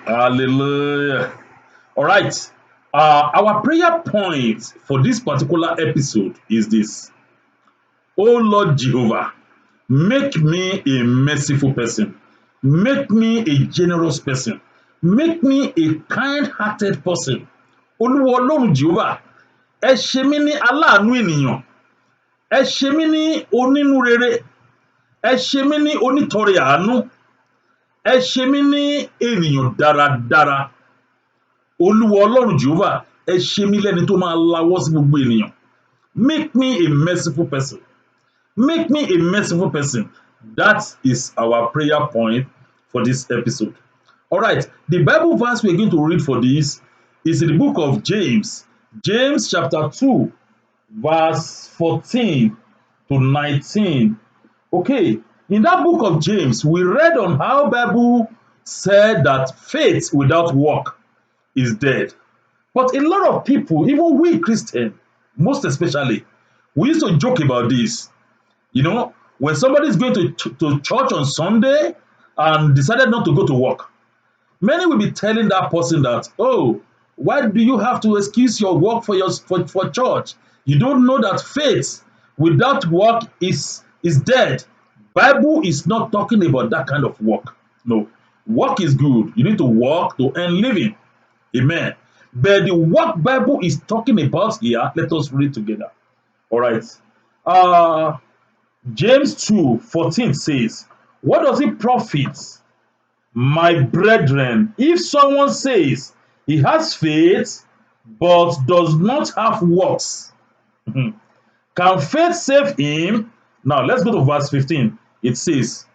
Hallelujah. All right. Our prayer point for this particular episode is this: Oh Lord Jehovah, make me a merciful person, make me a generous person, make me a kind-hearted person. Olúwa Ọlọ́run Jehovah, ẹ ṣe mí ní aláàánú ènìyàn, ẹ ṣe mí ní onínúrere, ẹ ṣe mí ní onítọrẹ àánú, ẹ ṣe mí ní ènìyàn dáradára. Olúwa Ọlọ́run Jehovah, ẹ ṣe mí lẹ́ni tó máa lawọ́ sí gbogbo ènìyàn. Make me a merciful person. Make me a merciful person. That is our prayer point for this episode. All right, the Bible verse we're going to read for this is in the book of James, James chapter 2, verse 14 to 19. Okay, in that book of James, we read on how Bible said that faith without work is dead. But a lot of people, even we Christians, most especially, we used to joke about this. You know, when somebody is going to church on Sunday and decided not to go to work, many will be telling that person that, oh, why do you have to excuse your work for church? You don't know that faith without work is dead. Bible is not talking about that kind of work. No, work is good. You need to work to earn living. Amen. But the work Bible is talking about here, let us read together. All right. James 2:14 says, what does it profit, my brethren, if someone says he has faith but does not have works? Can faith save him? Now let's go to verse 15. It says,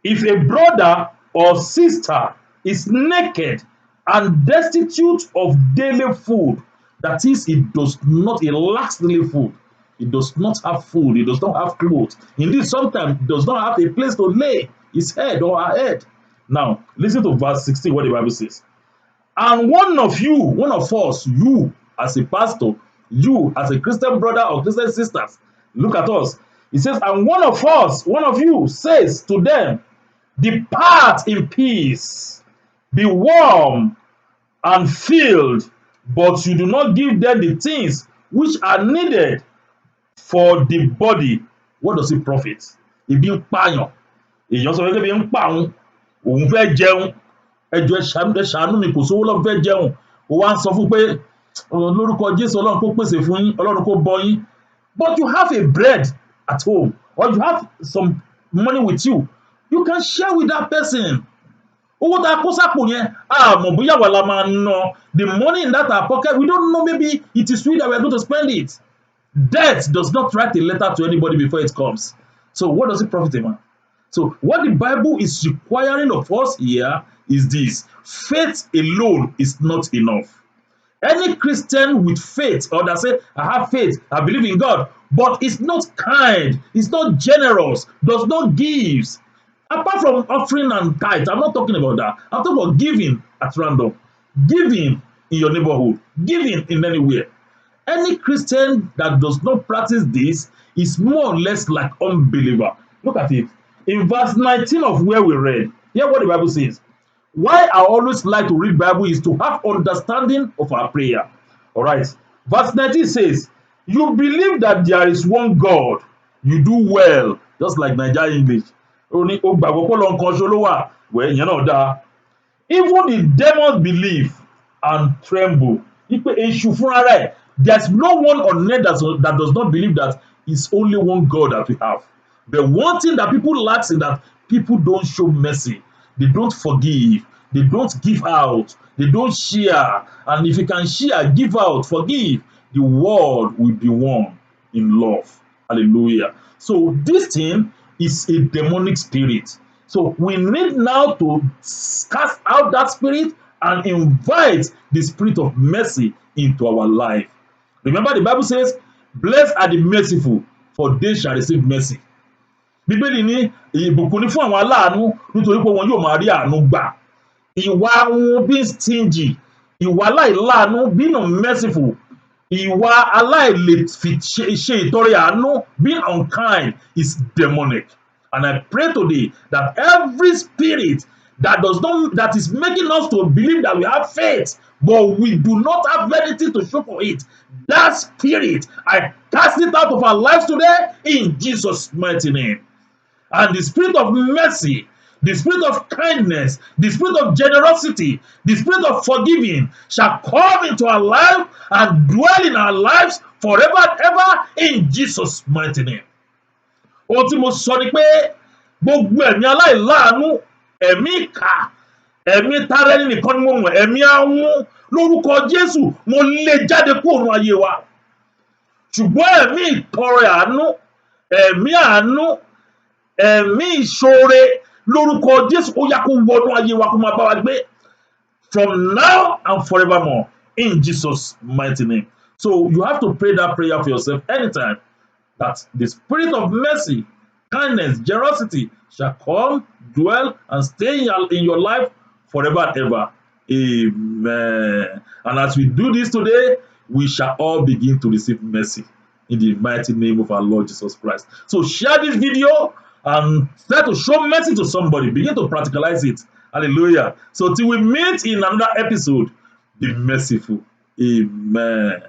if a brother or sister is naked and destitute of daily food, that is, it lacks daily food. It does not have food. It does not have clothes. Indeed, sometimes it does not have a place to lay his head or her head. Now, listen to verse 16, what the Bible says. And one of us, you as a pastor, you as a Christian brother or Christian sisters, look at us. It says, and one of you says to them, depart in peace, be warm and filled, but you do not give them the things which are needed for the body. What does it profit? Ebi ń pààyàn, èèyàn sọ pé ebi ń pa òun fẹ́ jẹun, ẹjọ́ ẹ ṣàánú mi, kò sówó lọ́wọ́ fẹ́ jẹun, ó wá ń sọ fún pé lórúkọ Jésù Ọlọ́run kó pèsè fún yín, Ọlọ́run kó bọ́ yín. But you have a bread at home or you have some money with you, you can share with that person. Owó tá a kó sápò yẹn, àmọ́ bóyá wà la máa ná. The money in that our pocket, we don't know, maybe it is we that we are going to spend it. Death does not write a letter to anybody before it comes. So what does it profit a man? So what the Bible is requiring of us here is this: faith alone is not enough. Any Christian with faith, or that say, I have faith, I believe in God, but it's not kind, it's not generous, does not give. Apart from offering and tithe, I'm not talking about that. I'm talking about giving at random, giving in your neighborhood, giving in anywhere. Any Christian that does not practice this is more or less like unbeliever. Look at it. In verse 19 of where we read, hear what the Bible says. Why I always like to read Bible is to have understanding of our prayer. All right. Verse 19 says, you believe that there is one God. You do well. Just like Nigeria English. Well, even the demons believe and tremble. There's no one on earth that does not believe that it's only one God that we have. The one thing that people lack is that people don't show mercy. They don't forgive. They don't give out. They don't share. And if you can share, give out, forgive, the world will be one in love. Hallelujah. So this thing is a demonic spirit. So we need now to cast out that spirit and invite the spirit of mercy into our life. Remember, the Bible says, blessed are the merciful, for they shall receive mercy. Bíbélì ní ìbùkún ní fún àwọn aláàánú nítorí pé wọn yóò máa rí àánú gbà. Ìwà wọn being stingy, ìwà aláìláàánú, being unmerciful, ìwà ṣe ìtọrẹ àánú, being unkind, is demonic. And I pray today that every spirit that is making us to believe that we have faith, but we do not have anything to show for it. That spirit, I cast it out of our lives today in Jesus' mighty name. And the spirit of mercy, the spirit of kindness, the spirit of generosity, the spirit of forgiving shall come into our life and dwell in our lives forever and ever in Jesus' mighty name. Ohun tí mo sọ ni pé gbogbo ẹ̀mí aláìláàánú, ẹ̀mí ìkà, ẹ̀mí tara ẹni nìkan ni mo mọ̀, ẹ̀mí ahun lórúkọ Jésù mo lé jáde kúrò nínú ayé wa. Ṣùgbọ́n ẹ̀mí ìtọrẹ àánú, ẹ̀mí àánú, ẹ̀mí ìṣoore lórúkọ Jésù ó yá kó wọnú ayé wa kó máa bá wa gbé from now and forevermore in Jesus' mighty name. So you have to pray that prayer for yourself anytime, that the spirit of mercy, kindness, generosity shall come, dwell, and stay in your life forever and ever. Amen. And as we do this today, we shall all begin to receive mercy in the mighty name of our Lord Jesus Christ. So share this video and try to show mercy to somebody. Begin to practicalize it. Hallelujah. So till we meet in another episode, be merciful. Amen.